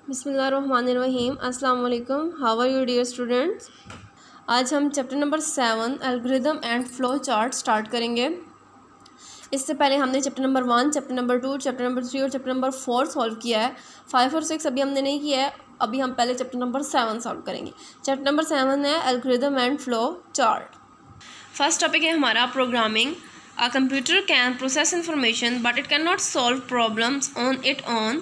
बिस्मिल्लाहिर्रहमानिर्रहीम। अस्सलाम वालेकुम। How are you dear students. आज हम chapter number 7 algorithm and flow chart start करेंगे। इससे पहले हमने chapter number 1, chapter number 2, chapter number 3 और चैप्टर नंबर 4 सॉल्व किया है। 5 और 6 अभी हमने नहीं किया है। अभी हम पहले चैप्टर नंबर 7 सॉल्व करेंगे। चैप्टर नंबर 7 है algorithm and flow chart. First topic है हमारा programming. A computer can process information, but it cannot solve problems on its own.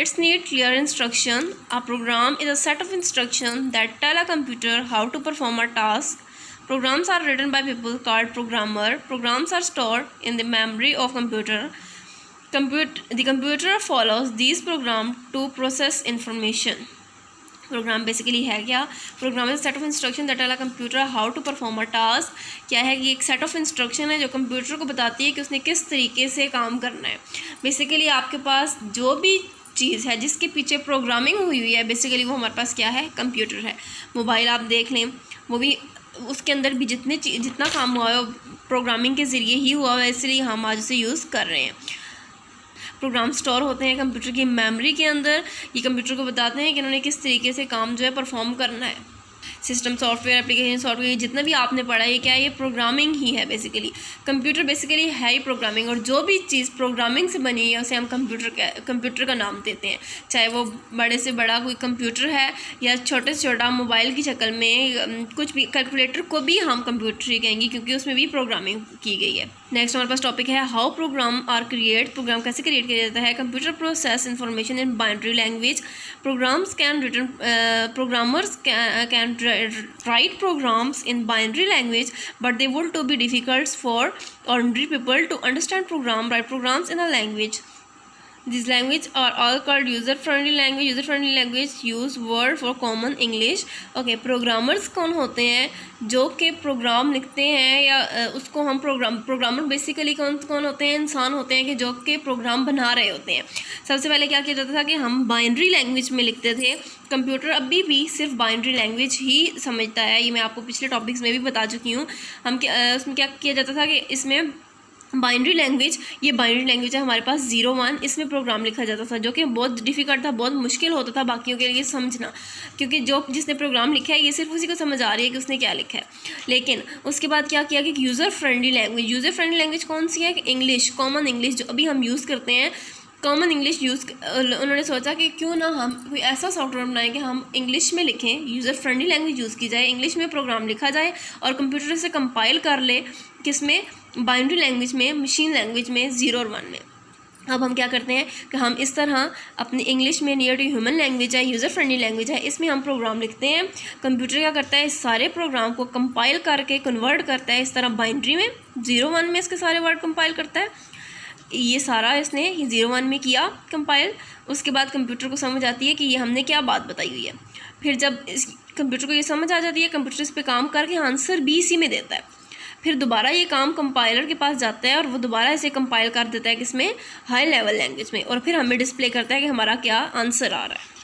It needs clear instruction. A program is a set of instructions that tell a computer how to perform a task. Programs are written by people called programmer. Programs are stored in the memory of computer. The computer follows these programs to process information. Program basically है क्या? Program is set of instruction that tell a computer how to perform a task. क्या है कि एक set of instruction है जो computer को बताती है कि उसने किस तरीके से काम करना है। बेसिकली आपके पास जो भी चीज़ है जिसके पीछे प्रोग्रामिंग हुई है, बेसिकली वो हमारे पास क्या है? कंप्यूटर है। मोबाइल आप देख लें, वो भी उसके अंदर भी जितना काम हुआ है वो प्रोग्रामिंग के ज़रिए ही हुआ है, इसलिए हम आज उसे यूज़ कर रहे हैं। प्रोग्राम स्टोर होते हैं कंप्यूटर की मेमोरी के अंदर। ये कंप्यूटर को बताते हैं कि उन्होंने किस तरीके से काम जो है परफॉर्म करना है। सिस्टम सॉफ्टवेयर, एप्लीकेशन सॉफ्टवेयर, जितना भी आपने पढ़ा है क्या है? ये प्रोग्रामिंग ही है। बेसिकली कंप्यूटर बेसिकली है ही प्रोग्रामिंग, और जो भी चीज़ प्रोग्रामिंग से बनी है उसे हम कंप्यूटर का नाम देते हैं। चाहे वो बड़े से बड़ा कोई कंप्यूटर है या छोटे से छोटा मोबाइल की शक्ल में कुछ भी, कैलकुलेटर को भी हम कंप्यूटर ही कहेंगे क्योंकि उसमें भी प्रोग्रामिंग की गई है। नेक्स्ट हमारे पास टॉपिक है how program are create. Program कैसे क्रिएट किया जाता है? Computer process information in binary language. Programmers can write programs in binary language, but they would to be difficult for ordinary people to understand write programs in a language. These languages are all called user-friendly language. User-friendly language use word for common English. Okay, programmers कौन होते हैं? जो कि programme लिखते हैं या उसको हम प्रोग्रामर बेसिकली कौन होते हैं? इंसान होते हैं कि जो कि प्रोग्राम बना रहे होते हैं। सबसे पहले क्या किया जाता था कि हम बाइनरी लैंग्वेज में लिखते थे। कंप्यूटर अभी भी सिर्फ बाइनरी लैंग्वेज ही समझता है। ये मैं आपको पिछले टॉपिक्स में भी बता चुकी हूँ। उसमें क्या किया जाता था कि इसमें बाइनरी लैंग्वेज, ये बाइनरी लैंग्वेज है हमारे पास 0-1, इसमें प्रोग्राम लिखा जाता था जो कि बहुत डिफ़िकल्ट था, बहुत मुश्किल होता था बाकियों के लिए समझना, क्योंकि जिसने प्रोग्राम लिखा है ये सिर्फ उसी को समझ आ रही है कि उसने क्या लिखा है। लेकिन उसके बाद क्या किया कि यूज़र फ्रेंडली लैंग्वेज कौन सी है? इंग्लिश, कॉमन इंग्लिश जो अभी हम यूज़ करते हैं। कॉमन इंग्लिश उन्होंने सोचा कि क्यों ना हम कोई ऐसा सॉफ्टवेयर बनाएं कि हम इंग्लिश में लिखें, यूज़र फ्रेंडली लैंग्वेज यूज़ की जाए, इंग्लिश में प्रोग्राम लिखा जाए और कंप्यूटर से कंपाइल कर ले, किसमें? बाइनरी लैंग्वेज में, मशीन लैंग्वेज में, 0 और 1 में। अब हम क्या करते हैं कि हम इस तरह अपनी इंग्लिश में नियर टू ह्यूमन लैंग्वेज है, यूज़र फ्रेंडली लैंग्वेज है, इसमें हम प्रोग्राम लिखते हैं। कंप्यूटर क्या करता है? इस सारे प्रोग्राम को कंपाइल करके कन्वर्ट करता है इस तरह बाइनरी में, 0-1 में इसके सारे वर्ड कंपाइल करता है। ये सारा इसने 0-1 में किया कंपाइल। उसके बाद कंप्यूटर को समझ आती है कि ये हमने क्या बात बताई हुई है। फिर जब इस कंप्यूटर को ये समझ आ जाती है, कंप्यूटर इस पर काम करके आंसर भी इसी में देता है। फिर दोबारा ये काम कंपाइलर के पास जाता है और वो दोबारा इसे कंपाइल कर देता है किसमें? हाई लेवल लैंग्वेज में, और फिर हमें डिस्प्ले करता है कि हमारा क्या आंसर आ रहा है।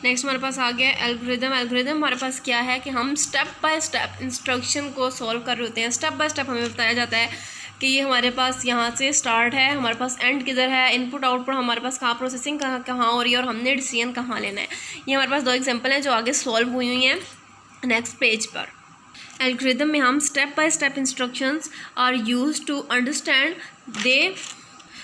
नेक्स्ट हमारे पास आ गया एल्गोरिदम। हमारे पास क्या है कि हम स्टेप बाय स्टेप इंस्ट्रक्शन को सॉल्व कर रहे होते हैं। स्टेप बाय स्टेप हमें बताया जाता है कि ये हमारे पास यहाँ से स्टार्ट है, हमारे पास एंड किधर है, इनपुट आउटपुट हमारे पास कहाँ, प्रोसेसिंग कहाँ हो रही है और हमने डिसीजन कहाँ लेना है। ये हमारे पास 2 एग्जांपल हैं जो आगे सॉल्व हुई हैं नेक्स्ट पेज पर। एल्गोरिदम में हम step by step instructions are used to understand the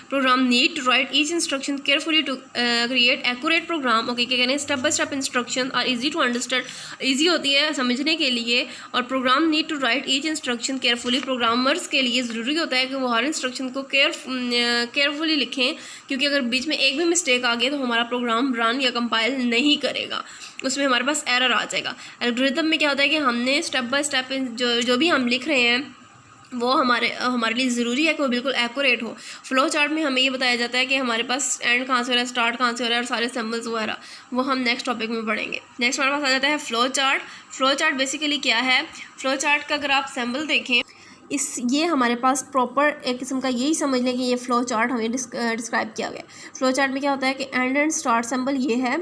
program need to write each instruction carefully to create accurate program. Okay, क्या कहते हैं? Step by step instruction are easy to understand, easy होती है समझने के लिए, और program need to write each instruction carefully, programmers के लिए ज़रूरी होता है कि वो हर इंस्ट्रक्शन को केयरफुली लिखें, क्योंकि अगर बीच में एक भी मिस्टेक आ गई तो हमारा प्रोग्राम रन या कंपाइल नहीं करेगा, उसमें हमारे पास एरर आ जाएगा। एल्गोरिदम में क्या होता है कि हमने स्टेप बाय स्टेप जो भी हम लिख रहे हैं वो हमारे लिए ज़रूरी है कि वो बिल्कुल एक्यूरेट हो। फ्लो चार्ट में हमें ये बताया जाता है कि हमारे पास एंड कहाँ से हो रहा है, स्टार्ट कहाँ से हो रहा है, और सारे सिंबल्स वगैरह वो हम नेक्स्ट टॉपिक में पढ़ेंगे। नेक्स्ट हमारे पास आ जाता है फ्लो चार्ट बेसिकली क्या है? फ्लो चार्ट का अगर आप सिंबल देखें, ये हमारे पास प्रॉपर एक किस्म का यही समझ लें कि ये फ्लो चार्ट हमें डिस्क्राइब किया गया है। फ्लो चार्ट में क्या होता है कि एंड स्टार्ट सिंबल ये है,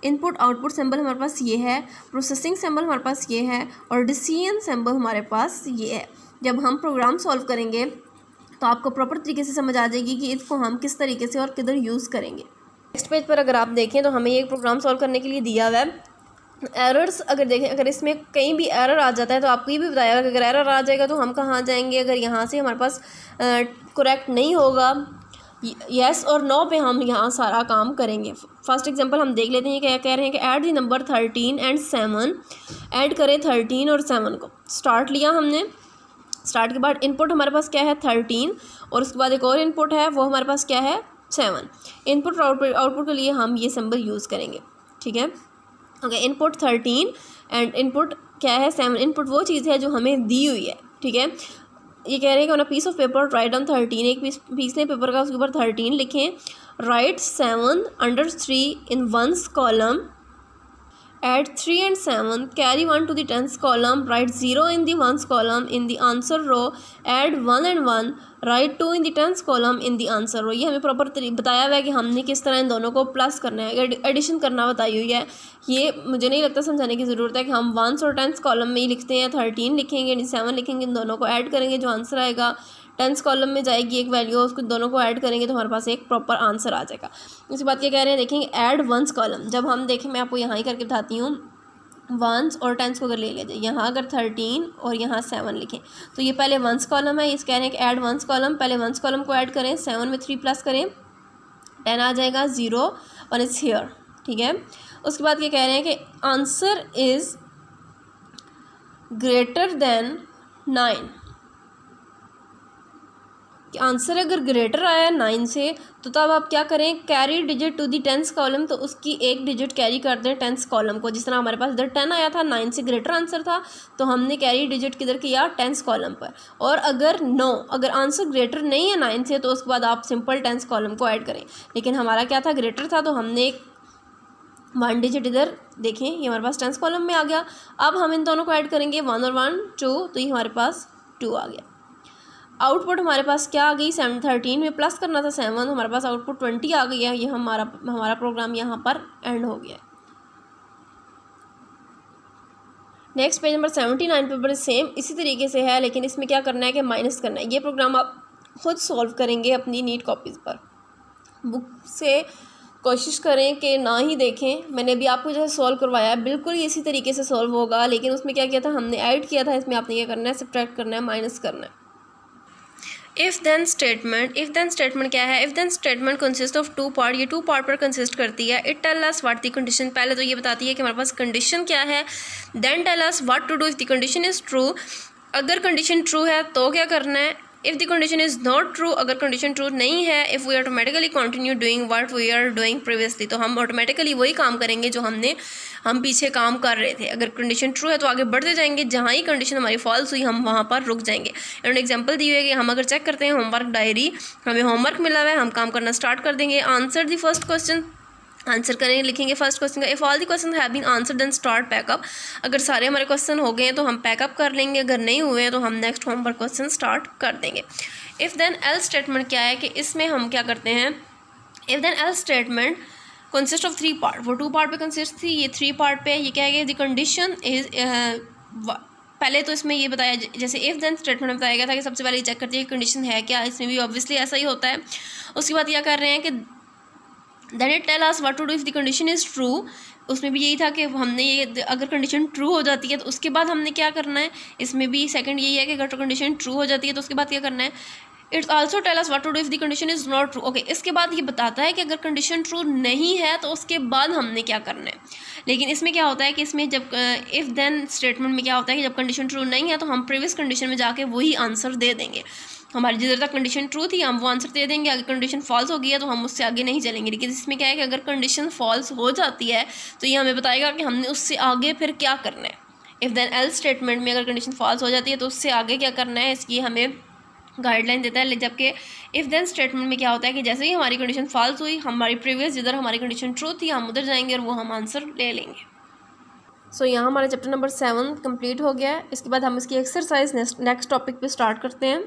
इनपुट आउटपुट सिंबल हमारे पास ये है, प्रोसेसिंग सिंबल हमारे पास ये है, और डिसीजन सिंबल हमारे पास ये है। जब हम प्रोग्राम सॉल्व करेंगे तो आपको प्रॉपर तरीके से समझ आ जाएगी कि इसको हम किस तरीके से और किधर यूज़ करेंगे। नेक्स्ट पेज पर अगर आप देखें तो हमें ये प्रोग्राम सॉल्व करने के लिए दिया हुआ है। एरर्स अगर देखें, अगर इसमें कहीं भी एरर आ जाता है तो आपको ये भी बताया कि अगर एरर आ जाएगा तो हम कहाँ जाएंगे, अगर यहाँ से हमारे पास करेक्ट नहीं होगा येस और नो पे हम यहाँ सारा काम करेंगे। फर्स्ट एग्जांपल हम देख लेते हैं। क्या कह रहे हैं कि add the number 13 and 7, add करें 13 और 7 को। स्टार्ट लिया हमने, स्टार्ट के बाद इनपुट हमारे पास क्या है 13 और उसके बाद एक और इनपुट है वो हमारे पास क्या है 7। इनपुट और आउटपुट के लिए हम ये सिंबल यूज़ करेंगे, ठीक है। ओके, इनपुट 13 एंड इनपुट क्या है 7। इनपुट वो चीज़ है जो हमें दी हुई है, ठीक है। ये कह रहे हैं कि on a piece of paper write down 13, एक पीस लें पेपर का, उसके ऊपर 13 लिखें। Right 7 under 3 in ones column, add 3 and 7, carry 1 to the tens column, write 0 in the ones column in the answer row, add 1 and 1, write 2 in the tens column in the answer row। ये हमें proper बताया हुआ है कि हमने किस तरह इन दोनों को प्लस करना है, एडिशन करना बताई हुई है। ये मुझे नहीं लगता समझाने की ज़रूरत है कि हम वंस और टेंस कॉलम में ही लिखते हैं, 13 लिखेंगे 7 लिखेंगे, इन दोनों को ऐड करेंगे, जो आंसर आएगा टेंस कॉलम में जाएगी एक वैल्यू, उसको दोनों को ऐड करेंगे तो हमारे पास एक प्रॉपर आंसर आ जाएगा। उसके बाद क्या कह रहे हैं देखेंगे, ऐड वंस कॉलम। जब हम देखें, मैं आपको यहाँ ही करके बताती हूँ, वंस और टेंस को अगर ले लेते, यहाँ अगर 13 और यहाँ 7 लिखें तो ये पहले वंस कॉलम है। इस कह रहे हैं कि ऐड वंस कॉलम, पहले वंस कॉलम को ऐड करें, 7 में 3 प्लस करें, 10 आ जाएगा, 0 और इट्स हियर, ठीक है। उसके बाद क्या कह रहे हैं कि आंसर इज़ ग्रेटर देन 9, कि आंसर अगर ग्रेटर आया 9 से तो तब आप क्या करें, carry digit to the tens column, तो उसकी एक डिजिट कैरी कर दें टेंस कॉलम को। जिस तरह हमारे पास इधर 10 आया था, 9 से ग्रेटर आंसर था, तो हमने कैरी डिजिट किधर किया, टेंस कॉलम पर। और अगर अगर आंसर ग्रेटर नहीं है 9 से तो उसके बाद आप सिंपल टेंस कॉलम को ऐड करें। लेकिन हमारा क्या था, ग्रेटर था, तो हमने एक 1 डिजिट इधर देखें, ये हमारे पास टेंस कॉलम में आ गया। अब हम इन दोनों को ऐड करेंगे, 1 और 1 2, तो ये हमारे पास 2 आ गया। आउटपुट हमारे पास क्या आ गई, 13 में प्लस करना था 7, हमारे पास आउटपुट 20 आ गई है। ये हमारा प्रोग्राम यहाँ पर एंड हो गया। Next page number 79 paper same इसी तरीके से है, लेकिन इसमें क्या करना है कि माइनस करना है। ये प्रोग्राम आप खुद सॉल्व करेंगे अपनी नीट कॉपीज़ पर। बुक से कोशिश करें कि ना ही देखें। मैंने अभी आपको जैसे सॉल्व करवाया है बिल्कुल इसी तरीके से सॉल्व होगा, लेकिन उसमें क्या किया था, हमने ऐड किया था, इसमें आपने क्या करना है, सब्ट्रैक्ट करना है, माइनस करना है। If then statement, if then statement क्या है, if then statement consist of 2 part, ये 2 पार्ट पर कंसिस्ट करती है। It tell us what the condition, पहले तो ये बताती है कि हमारे पास कंडीशन क्या है, then tell us what to do if the condition is true. अगर कंडीशन ट्रू है तो क्या करना है, if the condition is not true, अगर कंडीशन ट्रू नहीं है, if we automatically continue doing what we are doing previously, तो हम ऑटोमेटिकली वही काम करेंगे जो हम पीछे काम कर रहे थे। अगर कंडीशन ट्रू है तो आगे बढ़ते जाएंगे, जहाँ ही कंडीशन हमारी फॉल्स हुई हम वहाँ पर रुक जाएंगे। एंड एग्जांपल दी हुई है कि हम अगर चेक करते हैं होमवर्क डायरी, हमें होमवर्क मिला हुआ है, हम काम करना स्टार्ट कर देंगे। Answer the first question, answer करेंगे, लिखेंगे फर्स्ट क्वेश्चन का। If all the question have been answer then start pack up, अगर सारे हमारे क्वेश्चन हो गए हैं तो हम पैकअप कर लेंगे, अगर नहीं हुए हैं तो हम नेक्स्ट होमवर्क क्वेश्चन स्टार्ट कर देंगे। इफ़ देन एल्स स्टेटमेंट क्या है कि इसमें हम क्या करते हैं, if then else statement consist of 3 part, वो 2 पार्ट पे कंसिस्ट थी, ये 3 पार्ट पे। ये क्या है कि द कंडीशन इज, पहले तो इसमें ये बताया, जैसे इफ़ देन स्टेटमेंट में बताया गया था कि सबसे पहले चेक करती है कि कंडीशन है क्या, इसमें भी ऑब्वियसली ऐसा ही होता है। उसके बाद क्या कर रहे हैं कि then it tell us what to do if the condition is true, उसमें भी यही था कि हमने ये, अगर कंडीशन ट्रू हो जाती है तो उसके बाद हमने क्या करना है, इसमें भी सेकंड यही है कि अगर कंडीशन ट्रू हो जाती है तो उसके बाद क्या करना है। It's also tell us what to do if the condition is not true. Okay, इसके बाद ये बताता है कि अगर कंडीशन ट्रू नहीं है तो उसके बाद हमने क्या करना है। लेकिन इसमें क्या होता है कि इसमें जब इफ़ देन स्टेटमेंट में क्या होता है कि जब कंडीशन ट्रू नहीं है तो हम प्रीवियस कंडीशन में जाके वही आंसर दे देंगे। हमारी जिधर तक कंडीशन ट्रू थी हम वो आंसर दे देंगे, अगर कंडीशन फॉल्स हो गई है तो हम उससे आगे नहीं चलेंगे। लेकिन इसमें क्या है कि अगर कंडीशन फॉल्स हो जाती है तो ये हमें बताएगा कि हमने उससे आगे फिर क्या करना है। इफ़ देन एल्स स्टेटमेंट में अगर कंडीशन फॉल्स हो जाती है तो उससे आगे क्या करना है, इसकी हमें गाइडलाइन देता है। जबकि इफ़ देन स्टेटमेंट में क्या होता है कि जैसे ही हमारी कंडीशन फॉल्स हुई, हमारी प्रीवियस जिधर हमारी कंडीशन ट्रू थी हम उधर जाएंगे और वो हम आंसर ले लेंगे। सो यहाँ हमारा चैप्टर नंबर 7 कंप्लीट हो गया है। इसके बाद हम इसकी एक्सरसाइज नेक्स्ट टॉपिक पे स्टार्ट करते हैं।